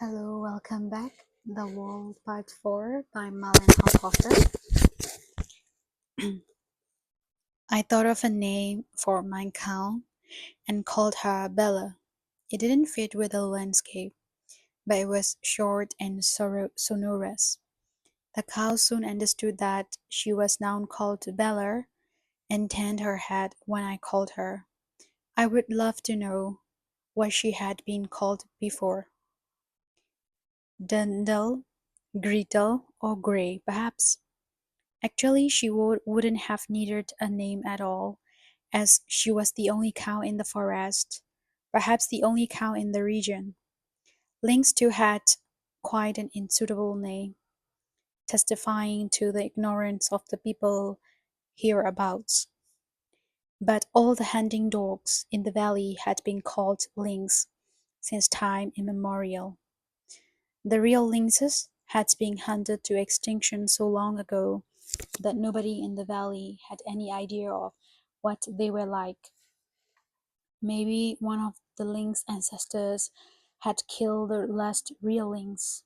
Hello, welcome back. The Wall Part 4 by Marlen Haushofer. I thought of a name for my cow and called her Bella. It didn't fit with the landscape, but it was short and sonorous. The cow soon understood that she was now called Bella and turned her head when I called her. I would love to know what she had been called before. Dundle, Gretel, or Grey, perhaps. Actually, she wouldn't have needed a name at all, as she was the only cow in the forest, perhaps the only cow in the region. Lynx too had quite an unsuitable name, testifying to the ignorance of the people hereabouts. But all the hunting dogs in the valley had been called lynx since time immemorial. The real lynxes had been hunted to extinction so long ago that nobody in the valley had any idea of what they were like. Maybe one of the lynx ancestors had killed the last real lynx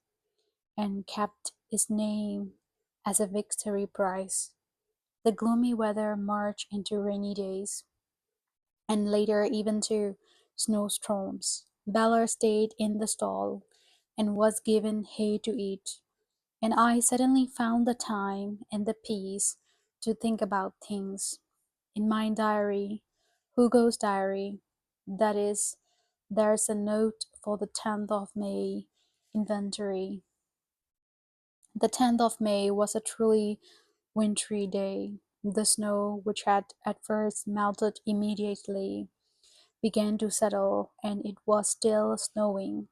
and kept its name as a victory prize. The gloomy weather marched into rainy days, and later even to snowstorms. Bella stayed in the stall and was given hay to eat, and I suddenly found the time and the peace to think about things. In my diary, Hugo's diary, that is, there's a note for the 10th of May inventory. The 10th of May was a truly wintry day. The snow, which had at first melted immediately, began to settle, and it was still snowing.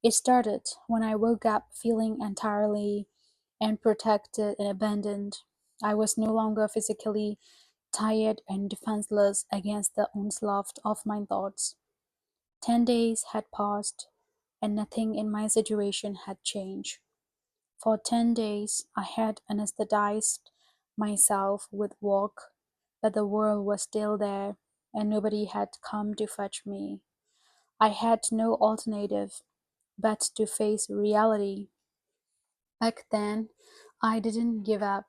It started when I woke up feeling entirely unprotected and abandoned. I was no longer physically tired and defenseless against the onslaught of my thoughts. 10 days had passed, and nothing in my situation had changed. For 10 days I had anesthetized myself with work, but the world was still there, and nobody had come to fetch me. I had no alternative but to face reality. Back then, I didn't give up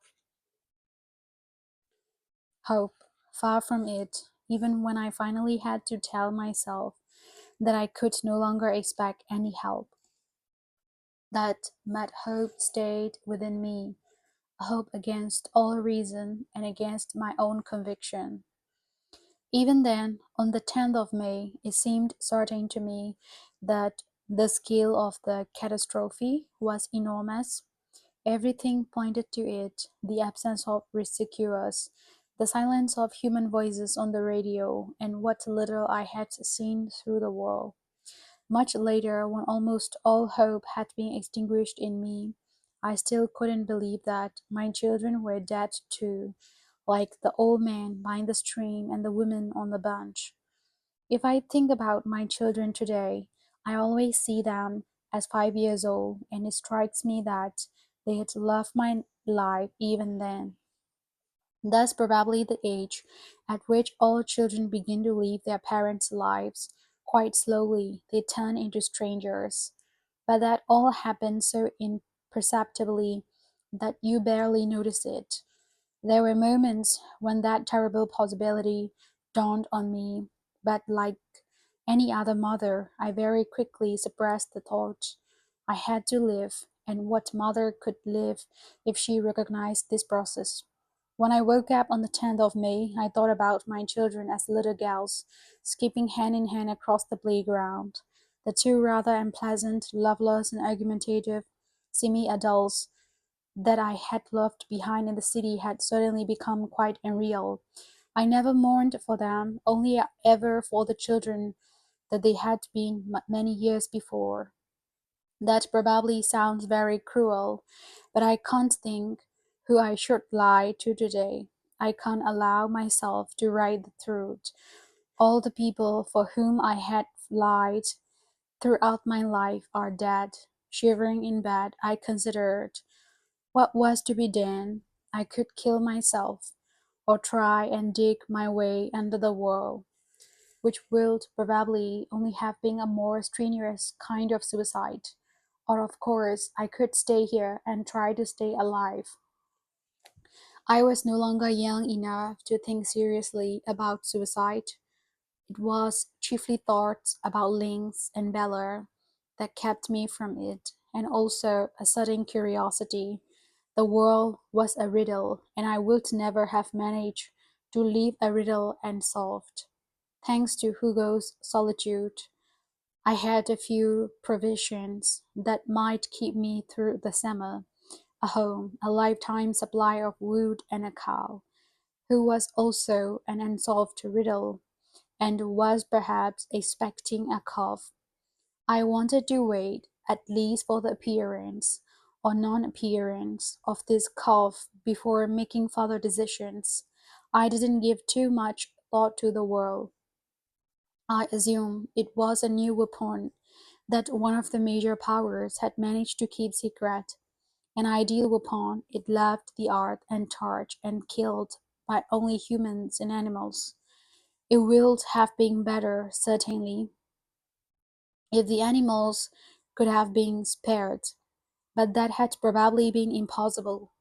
hope. Far from it, even when I finally had to tell myself that I could no longer expect any help. That mad hope stayed within me, a hope against all reason and against my own conviction. Even then, on the 10th of May, it seemed certain to me that the scale of the catastrophe was enormous. Everything pointed to it: the absence of rescuers, the silence of human voices on the radio, and what little I had seen through the wall. Much later, when almost all hope had been extinguished in me, I still couldn't believe that my children were dead too, like the old man by the stream and the woman on the bench. If I think about my children today, I always see them as 5 years old, and it strikes me that they had loved my life even then. That's probably the age at which all children begin to live their parents' lives. Quite slowly, they turn into strangers. But that all happens so imperceptibly that you barely notice it. There were moments when that terrible possibility dawned on me, but like any other mother, I very quickly suppressed the thought. I had to live, and what mother could live if she recognized this process? When I woke up on the 10th of May, I thought about my children as little girls, skipping hand in hand across the playground. The two rather unpleasant, loveless, and argumentative semi-adults that I had left behind in the city had suddenly become quite unreal. I never mourned for them, only ever for the children that they had been many years before. That probably sounds very cruel, but I can't think who I should lie to today. I can't allow myself to write the truth. All the people for whom I had lied throughout my life are dead. Shivering in bed, I considered what was to be done. I could kill myself, or try and dig my way under the world, which would probably only have been a more strenuous kind of suicide. Or, of course, I could stay here and try to stay alive. I was no longer young enough to think seriously about suicide. It was chiefly thoughts about Lynx and Bella that kept me from it, and also a sudden curiosity. The world was a riddle, and I would never have managed to leave a riddle unsolved. Thanks to Hugo's solitude, I had a few provisions that might keep me through the summer: a home, a lifetime supply of wood, and a cow, who was also an unsolved riddle, and was perhaps expecting a calf. I wanted to wait, at least for the appearance or non-appearance of this calf before making further decisions. I didn't give too much thought to the world. I assumed it was a new weapon that one of the major powers had managed to keep secret, an ideal weapon. It left the earth untouched and killed by only humans and animals. It would have been better, certainly, if the animals could have been spared, but that had probably been impossible.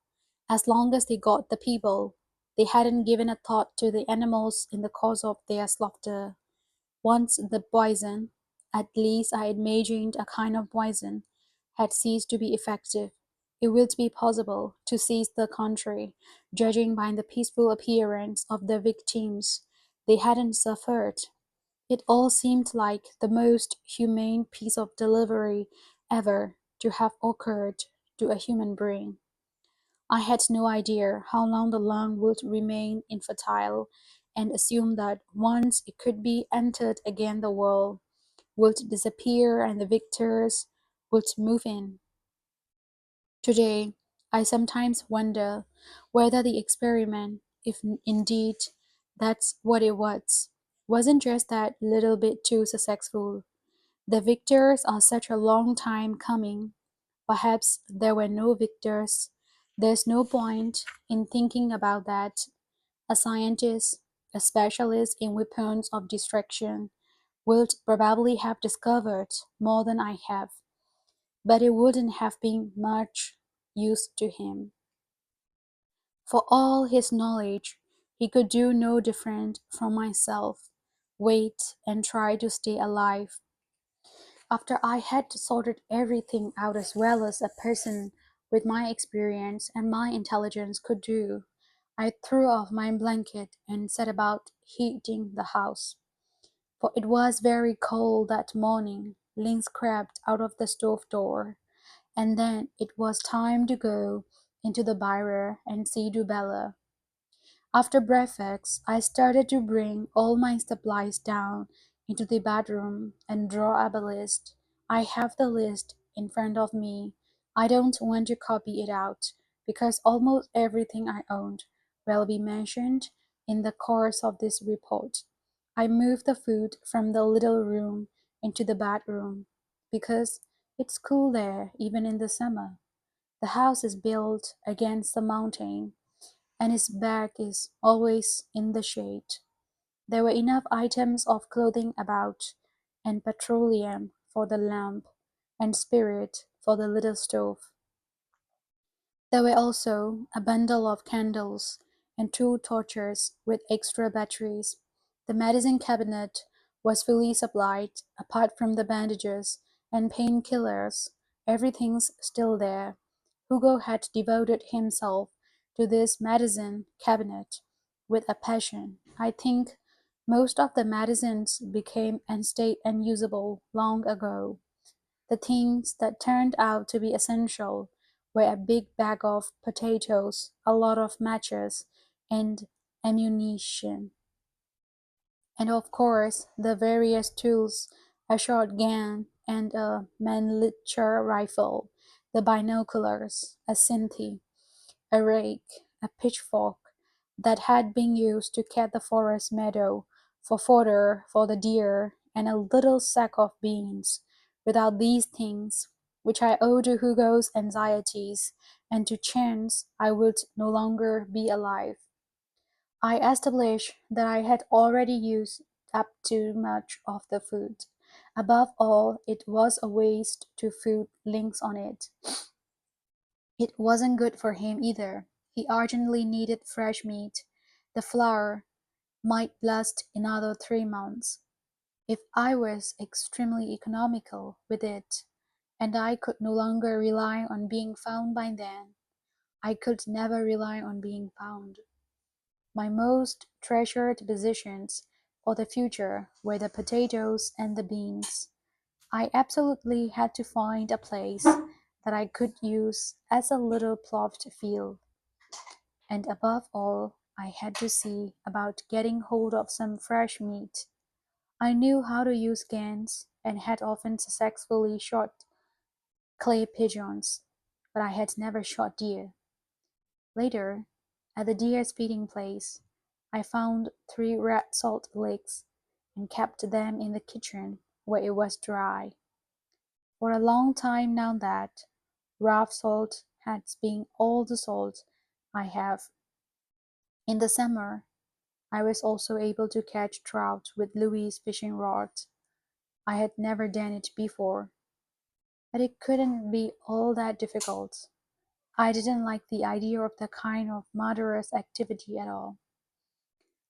As long as they got the people, they hadn't given a thought to the animals in the course of their slaughter. Once the poison, at least I imagined a kind of poison, had ceased to be effective, it would be possible to seize the country, judging by the peaceful appearance of the victims. They hadn't suffered. It all seemed like the most humane piece of delivery ever to have occurred to a human brain. I had no idea how long the lung would remain infertile, and assumed that once it could be entered again the world would disappear and the victors would move in. Today, I sometimes wonder whether the experiment, if indeed that's what it was, wasn't just that little bit too successful. The victors are such a long time coming. Perhaps there were no victors. There's no point in thinking about that. A scientist, a specialist in weapons of destruction, would probably have discovered more than I have, but it wouldn't have been much use to him. For all his knowledge, he could do no different from myself, wait and try to stay alive. After I had sorted everything out as well as a person with my experience and my intelligence could do, I threw off my blanket and set about heating the house. For it was very cold that morning. Lynx crept out of the stove door, and then it was time to go into the byre and see to Bella. After breakfast, I started to bring all my supplies down into the bedroom and draw up a list. I have the list in front of me. I don't want to copy it out, because almost everything I owned will be mentioned in the course of this report. I moved the food from the little room into the bedroom, because it's cool there even in the summer. The house is built against the mountain, and his back is always in the shade. There were enough items of clothing about, and petroleum for the lamp, and spirit for the little stove. There were also a bundle of candles and two torches with extra batteries. The medicine cabinet was fully supplied, apart from the bandages and painkillers. Everything's still there. Hugo had devoted himself to this medicine cabinet with a passion. I think most of the medicines became unusable long ago. The things that turned out to be essential were a big bag of potatoes, a lot of matches, and ammunition. And of course, the various tools: a shotgun and a miniature rifle, the binoculars, a scythe, a rake, a pitchfork that had been used to cut the forest meadow for fodder for the deer, and a little sack of beans. Without these things, which I owe to Hugo's anxieties and to chance, I would no longer be alive. I established that I had already used up too much of the food. Above all, it was a waste to put links on it. It wasn't good for him either. He urgently needed fresh meat. The flour might last another 3 months. If I was extremely economical with it, and I could no longer rely on being found by then, I could never rely on being found. My most treasured possessions for the future were the potatoes and the beans. I absolutely had to find a place that I could use as a little ploughed field. And above all, I had to see about getting hold of some fresh meat. I knew how to use guns and had often successfully shot clay pigeons, but I had never shot deer. Later, at the deer's feeding place, I found 3 red salt licks and kept them in the kitchen where it was dry. For a long time now that rough salt has been all the salt I have. In the summer, I was also able to catch trout with Louis' fishing rod. I had never done it before, but it couldn't be all that difficult. I didn't like the idea of that kind of murderous activity at all,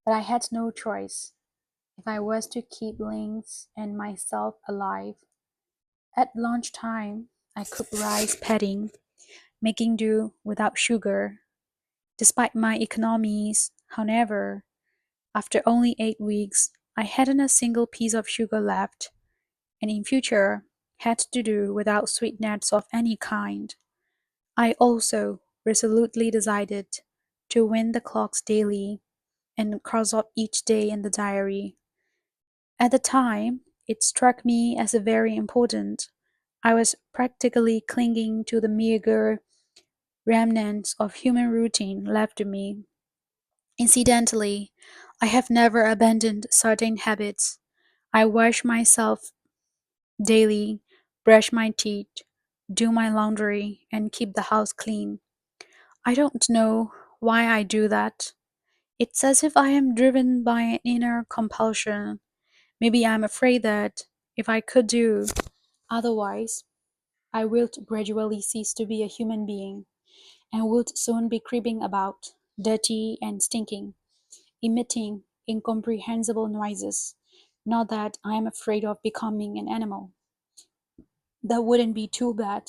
but I had no choice if I was to keep Lynx and myself alive. At lunchtime, I cooked rice pudding, making do without sugar. Despite my economies, however, after only 8 weeks, I hadn't a single piece of sugar left, and in future had to do without sweetness of any kind. I also resolutely decided to win the clocks daily and cross off each day in the diary. At the time, it struck me as very important. I was practically clinging to the meager remnants of human routine left to me. Incidentally, I have never abandoned certain habits. I wash myself daily, brush my teeth, do my laundry, and keep the house clean. I don't know why I do that. It's as if I am driven by an inner compulsion. Maybe I'm afraid that if I could do otherwise, I would gradually cease to be a human being and would soon be creeping about, dirty and stinking, emitting incomprehensible noises. Not that I am afraid of becoming an animal. That wouldn't be too bad,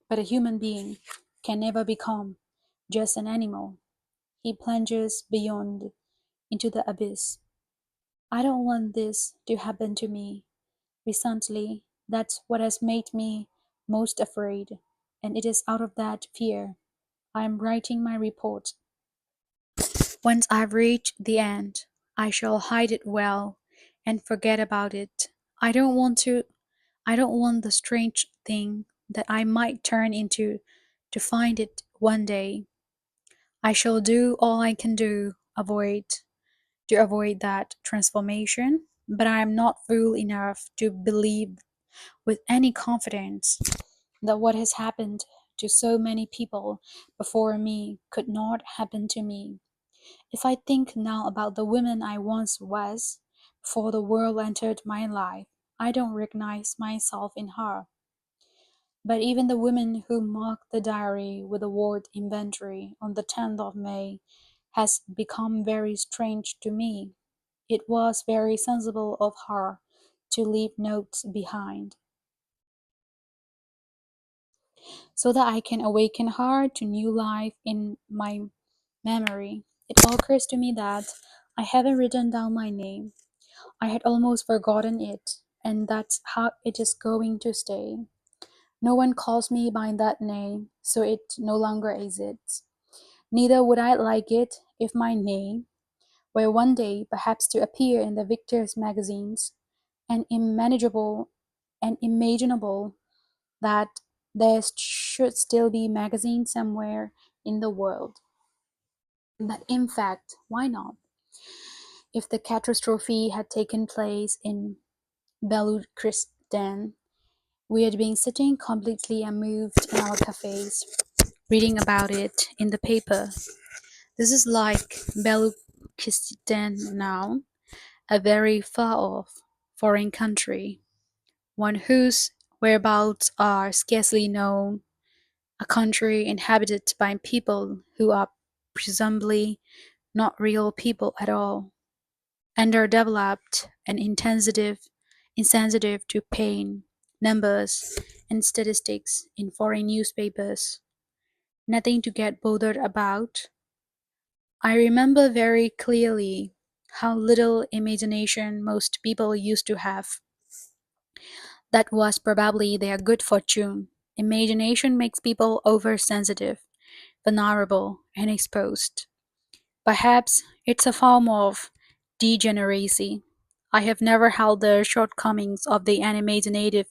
but a human being can never become just an animal. He plunges beyond into the abyss. I don't want this to happen to me. Recently, that's what has made me most afraid, and it is out of that fear I am writing my report. Once I've reached the end, I shall hide it well and forget about it. I don't want to I don't want the strange thing that I might turn into to find it one day. I shall do all I can to avoid that transformation, but I am not fool enough to believe with any confidence that what has happened to so many people before me could not happen to me. If I think now about the woman I once was, before the world entered my life, I don't recognize myself in her. But even the woman who marked the diary with the word inventory on the 10th of May has become very strange to me. It was very sensible of her to leave notes behind, so that I can awaken her to new life in my memory. It occurs to me that I haven't written down my name. I had almost forgotten it, and that's how it is going to stay. No one calls me by that name, so it no longer exists. Neither would I like it if my name were one day perhaps to appear in the Victor's magazines, and imaginable that there should still be magazines somewhere in the world. But in fact, why not? If the catastrophe had taken place in Beloochistan, we had been sitting completely unmoved in our cafes, reading about it in the paper. This is like Beloochistan now, a very far off foreign country. one whose whereabouts are scarcely known, a country inhabited by people who are presumably not real people at all, underdeveloped and insensitive to pain, numbers, and statistics in foreign newspapers. Nothing to get bothered about. I remember very clearly how little imagination most people used to have. That was probably their good fortune. Imagination makes people oversensitive, vulnerable, and exposed. Perhaps it's a form of degeneracy. I have never held the shortcomings of the unimaginative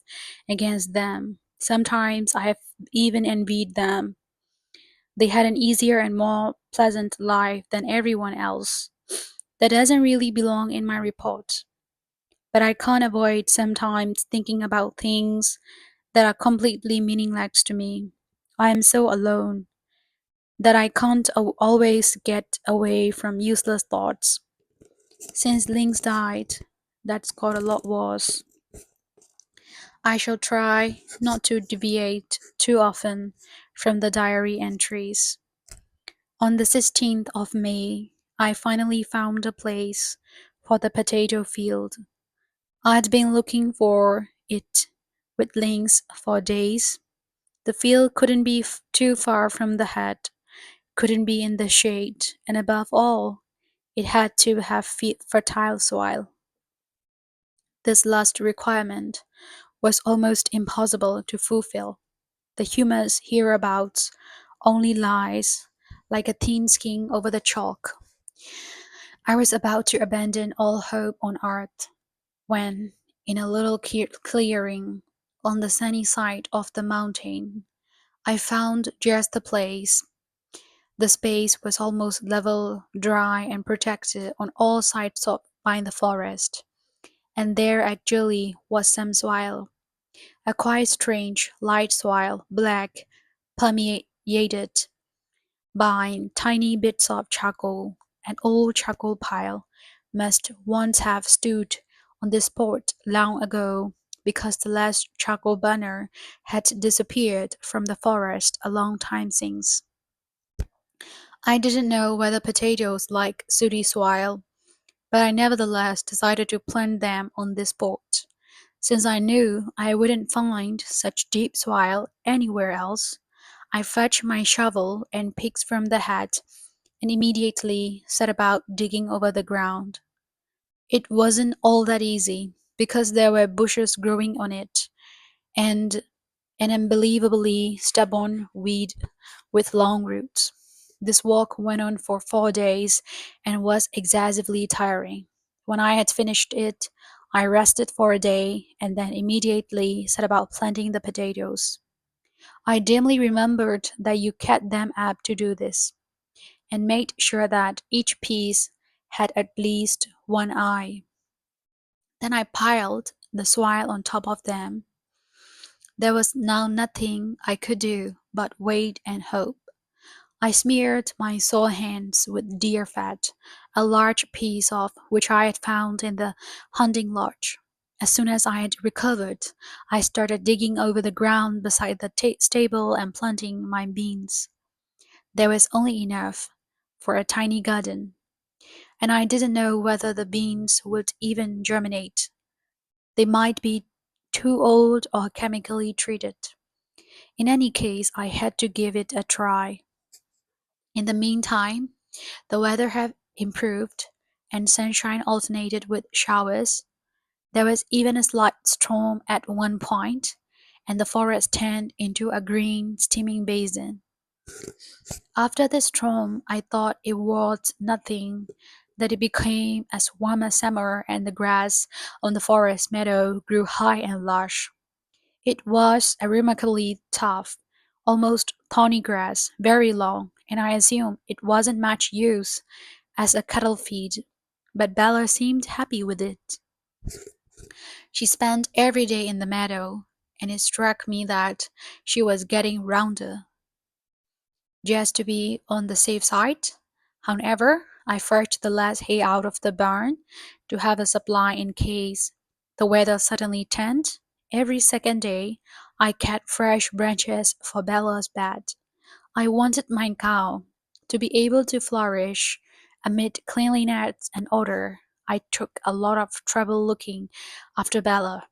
against them. Sometimes I have even envied them. They had an easier and more pleasant life than everyone else. That doesn't really belong in my report. But I can't avoid sometimes thinking about things that are completely meaningless to me. I am so alone that I can't always get away from useless thoughts. Since Lynx died, that's got a lot worse. I shall try not to deviate too often from the diary entries. On the 16th of May, I finally found a place for the potato field. I'd been looking for it with Lynx for days. The field couldn't be too far from the head, couldn't be in the shade, and above all, it had to have fertile soil. This last requirement was almost impossible to fulfill. The humus hereabouts only lies like a thin skin over the chalk. I was about to abandon all hope on earth when, in a little clearing on the sunny side of the mountain, I found just the place. The space was almost level, dry, and protected on all sides by the forest, and there actually was some soil, a quite strange, light soil, black, permeated by tiny bits of charcoal. An old charcoal pile must once have stood on this spot long ago, because the last charcoal burner had disappeared from the forest a long time since. I didn't know whether potatoes like sooty soil, but I nevertheless decided to plant them on this spot. Since I knew I wouldn't find such deep soil anywhere else, I fetched my shovel and picks from the hat and immediately set about digging over the ground. It wasn't all that easy, because there were bushes growing on it, and an unbelievably stubborn weed with long roots. This walk went on for 4 days and was excessively tiring. When I had finished it, I rested for a day and then immediately set about planting the potatoes. I dimly remembered that you cut them up to do this, and made sure that each piece had at least one eye. Then I piled the soil on top of them. There was now nothing I could do but wait and hope. I smeared my sore hands with deer fat, a large piece of which I had found in the hunting lodge. As soon as I had recovered, I started digging over the ground beside the stable and planting my beans. There was only enough for a tiny garden, and I didn't know whether the beans would even germinate. They might be too old or chemically treated. In any case, I had to give it a try. In the meantime, the weather had improved, and sunshine alternated with showers. There was even a slight storm at one point, and the forest turned into a green, steaming basin. After the storm, I thought it was nothing that it became as warm as summer, and the grass on the forest meadow grew high and lush. It was a remarkably tough, almost thorny grass, very long, and I assume it wasn't much use as a cattle feed, but Bella seemed happy with it. She spent every day in the meadow, and it struck me that she was getting rounder. Just to be on the safe side, however, I fetched the last hay out of the barn to have a supply in case the weather suddenly turned Every second day, I cut fresh branches for Bella's bed. I wanted my cow to be able to flourish amid cleanliness and order. I took a lot of trouble looking after Bella.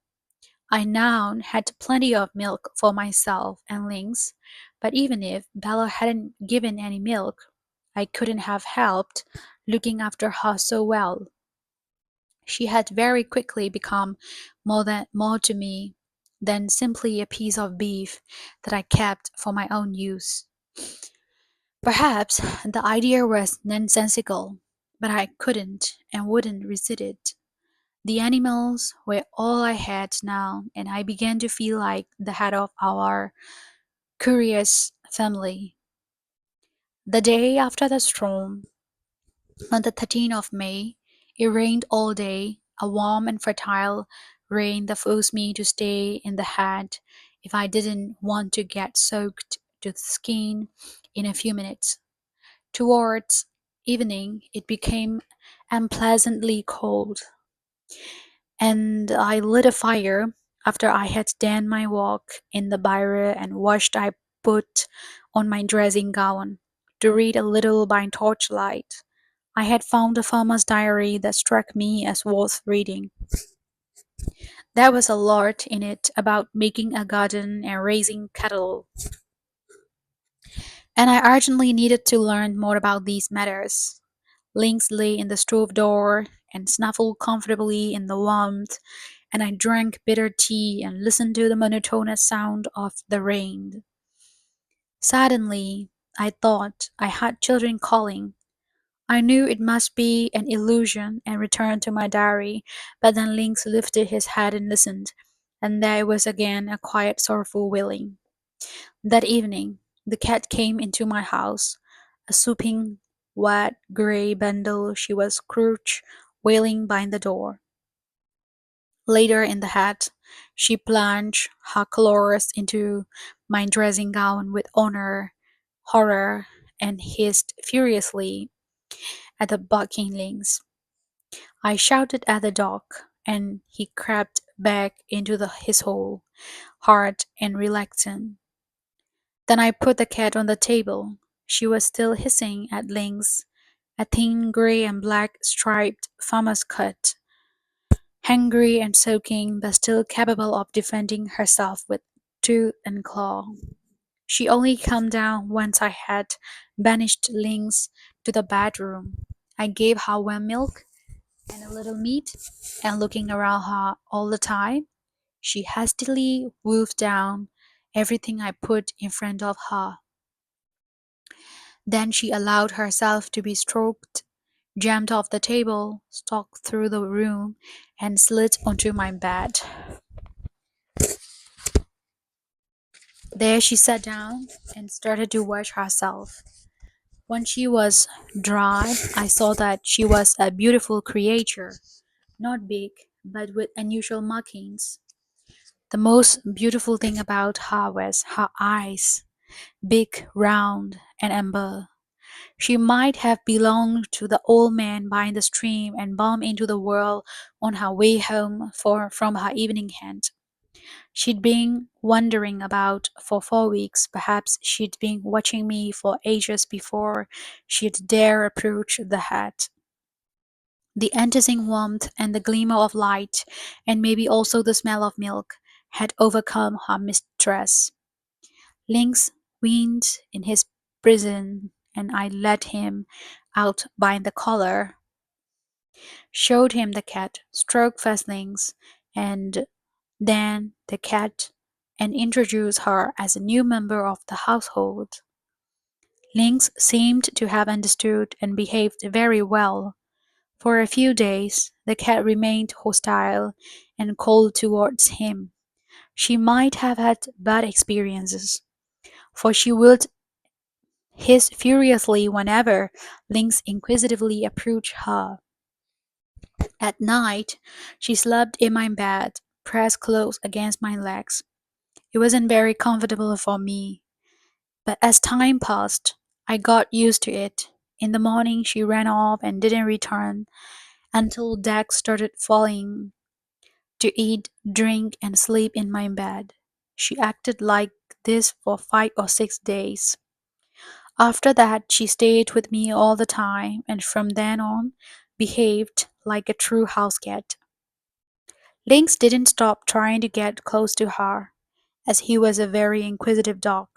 I now had plenty of milk for myself and Lynx, but even if Bella hadn't given any milk, I couldn't have helped looking after her so well. She had very quickly become more to me than simply a piece of beef that I kept for my own use. Perhaps the idea was nonsensical, but I couldn't and wouldn't resist it. The animals were all I had now, and I began to feel like the head of our curious family. The day after the storm, on the 13th of May, it rained all day, a warm and fertile rain that forced me to stay in the hut if I didn't want to get soaked to the skin in a few minutes. Towards evening, it became unpleasantly cold, and I lit a fire after I had done my walk in the byre and washed. I put on my dressing gown to read a little by torchlight. I had found a farmer's diary that struck me as worth reading. There was a lot in it about making a garden and raising cattle, and I urgently needed to learn more about these matters. Lynx lay in the stove door and snuffled comfortably in the warmth, and I drank bitter tea and listened to the monotonous sound of the rain. Suddenly, I thought I had children calling. I knew it must be an illusion and returned to my diary, but then Lynx lifted his head and listened, and there was again a quiet, sorrowful wailing. That evening, the cat came into my house, a sopping, wet, grey bundle. She was crouched, wailing by the door. Later in the hat, she plunged her claws into my dressing gown with horror, and hissed furiously at the barking lynx. I shouted at the dog, and he crept back into his hole, hard and reluctant. Then I put the cat on the table. She was still hissing at Lynx, a thin grey and black striped farmer's cat, hungry and soaking, but still capable of defending herself with tooth and claw. She only calmed down once I had banished Lynx to the bedroom. I gave her warm milk and a little meat, and looking around her all the time, she hastily wolfed down everything I put in front of her. Then she allowed herself to be stroked, jumped off the table, stalked through the room, and slid onto my bed. There she sat down and started to wash herself. When she was dry, I saw that she was a beautiful creature, not big, but with unusual markings. The most beautiful thing about her was her eyes, big, round, and amber. She might have belonged to the old man by the stream and bumped into the world on her way home from her evening hunt. She'd been wandering about for 4 weeks. Perhaps she'd been watching me for ages before she'd dare approach the hut. The enticing warmth and the glimmer of light, and maybe also the smell of milk, had overcome her mistress. Lynx whined in his prison, and I led him out by the collar, showed him the cat, stroked first Lynx, and then the cat, and introduced her as a new member of the household. Lynx seemed to have understood and behaved very well. For a few days, the cat remained hostile and cold towards him. She might have had bad experiences, for she would hiss furiously whenever Lynx inquisitively approached her. At night, she slept in my bed, pressed close against my legs. It wasn't very comfortable for me, but as time passed, I got used to it. In the morning, she ran off and didn't return until deck started falling. to eat, drink, and sleep in my bed. She acted like this for 5 or 6 days. After that, she stayed with me all the time and from then on behaved like a true house cat. Lynx didn't stop trying to get close to her, as he was a very inquisitive dog,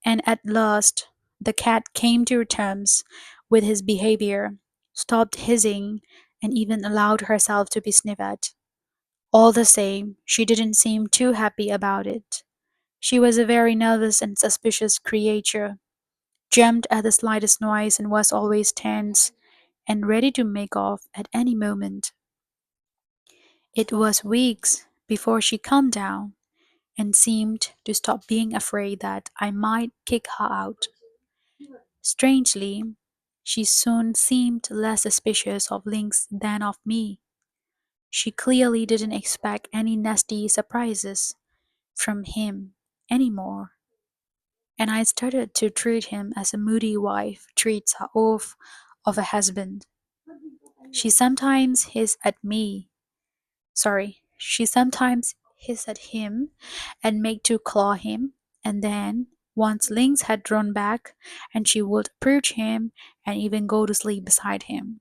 and at last the cat came to terms with his behavior, stopped hissing, and even allowed herself to be sniffed at. All the same, she didn't seem too happy about it. She was a very nervous and suspicious creature, jumped at the slightest noise and was always tense and ready to make off at any moment. It was weeks before she calmed down and seemed to stop being afraid that I might kick her out. Strangely, she soon seemed less suspicious of Lynx than of me. She clearly didn't expect any nasty surprises from him anymore, and I started to treat him as a moody wife treats her oaf of a husband. She sometimes hissed at me. She sometimes hissed at him and made to claw him, and then once Lynx had drawn back, and she would approach him and even go to sleep beside him.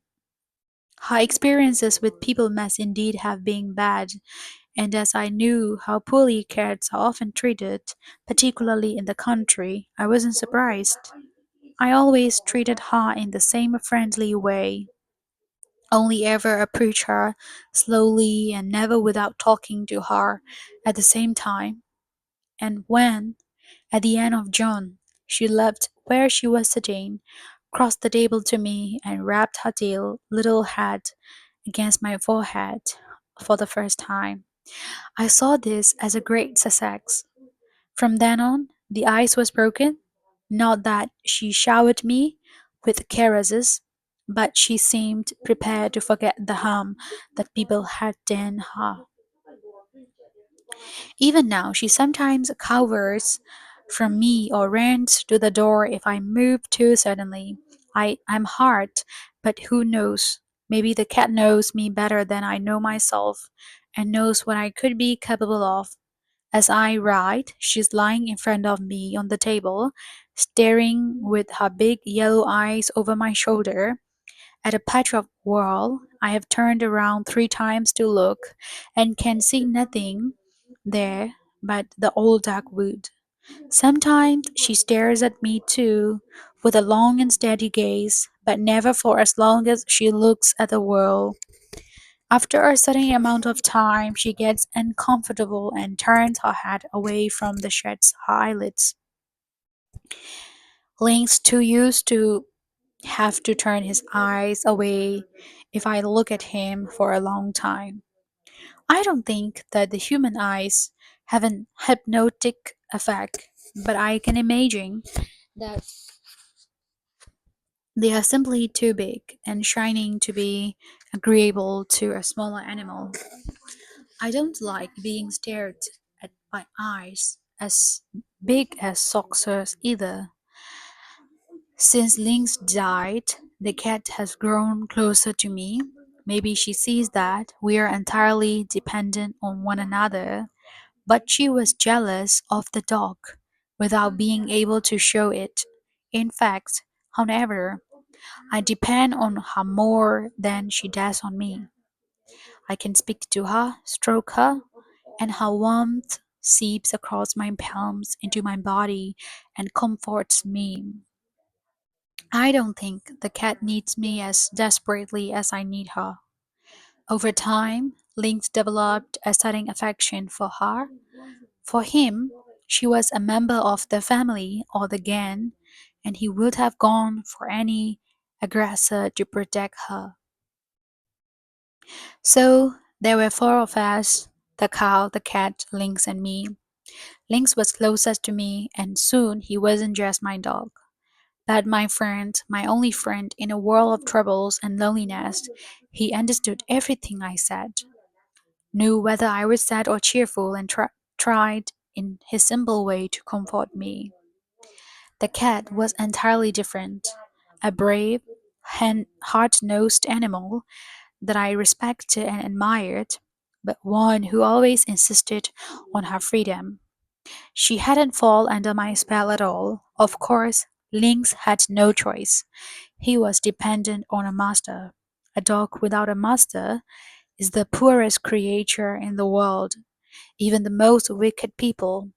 Her experiences with people must indeed have been bad, and as I knew how poorly cats are often treated, particularly in the country, I wasn't surprised. I always treated her in the same friendly way, only ever approach her slowly and never without talking to her at the same time. And when, at the end of June, she left where she was sitting, crossed the table to me, and rapped her little head against my forehead for the first time, I saw this as a great success. From then on, the ice was broken. Not that she showered me with caresses, but she seemed prepared to forget the harm that people had done her. Even now, she sometimes cowers from me or runs to the door if I move too suddenly. I'm hard, but who knows? Maybe the cat knows me better than I know myself and knows what I could be capable of. As I write, she's lying in front of me on the table, staring with her big yellow eyes over my shoulder at a patch of wall. I have turned around 3 times to look and can see nothing there but the old dark wood. Sometimes she stares at me too, with a long and steady gaze, but never for as long as she looks at the wall. After a certain amount of time, she gets uncomfortable and turns her head away from the sheds her eyelids. Lynx too used to have to turn his eyes away if I look at him for a long time. I don't think that the human eyes have an hypnotic effect, but I can imagine that they are simply too big and shining to be agreeable to a smaller animal. I don't like being stared at by eyes as big as saucers either. Since Lynx died, the cat has grown closer to me. Maybe she sees that we are entirely dependent on one another, but she was jealous of the dog without being able to show it. In fact, however, I depend on her more than she does on me. I can speak to her, stroke her, and her warmth seeps across my palms into my body and comforts me. I don't think the cat needs me as desperately as I need her. Over time, Lynx developed a sudden affection for her. For him, she was a member of the family or the gang, and he would have gone for any aggressor to protect her. So there were 4 of us: the cow, the cat, Lynx, and me. Lynx was closest to me, and soon he wasn't just my dog, but my friend, my only friend in a world of troubles and loneliness. He understood everything I said, knew whether I was sad or cheerful, and tried in his simple way to comfort me. The cat was entirely different, a brave, hard nosed animal that I respected and admired, but one who always insisted on her freedom. She hadn't fallen under my spell at all. Of course, Lynx had no choice. He was dependent on a master. A dog without a master is the poorest creature in the world. Even the most wicked people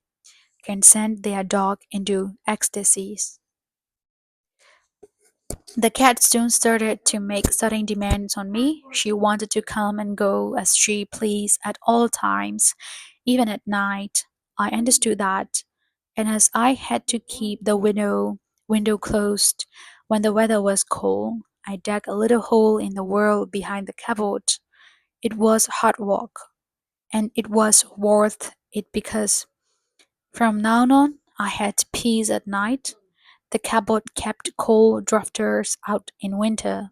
can send their dog into ecstasies. The cat soon started to make sudden demands on me. She wanted to come and go as she pleased at all times, even at night. I understood that, and as I had to keep the window closed when the weather was cold, I dug a little hole in the wall behind the cupboard. It was hard work, and it was worth it because from now on I had peace at night. The cupboard kept cold drafters out in winter.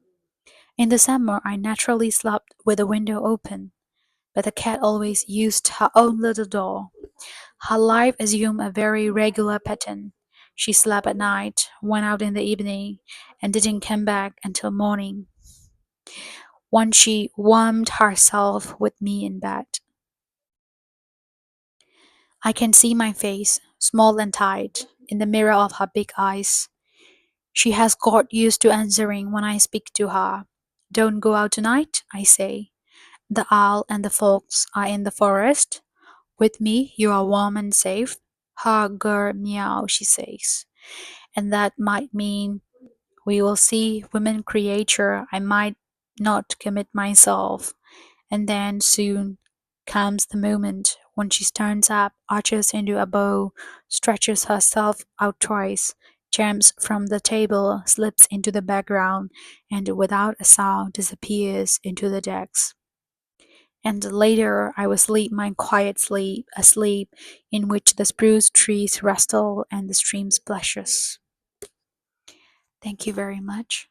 In the summer I naturally slept with the window open, but the cat always used her own little door. Her life assumed a very regular pattern. She slept at night, went out in the evening, and didn't come back until morning, when she warmed herself with me in bed. I can see my face, small and tight, in the mirror of her big eyes. She has got used to answering when I speak to her. Don't go out tonight, I say. The owl and the fox are in the forest. With me, you are warm and safe. Ha, girl, meow, she says. And that might mean we will see women creature. I might not commit myself. And then soon comes the moment when she stands up, arches into a bow, stretches herself out twice, jumps from the table, slips into the background, and without a sound disappears into the decks. And later I will sleep my quiet sleep, a sleep in which the spruce trees rustle and the stream splashes. Thank you very much.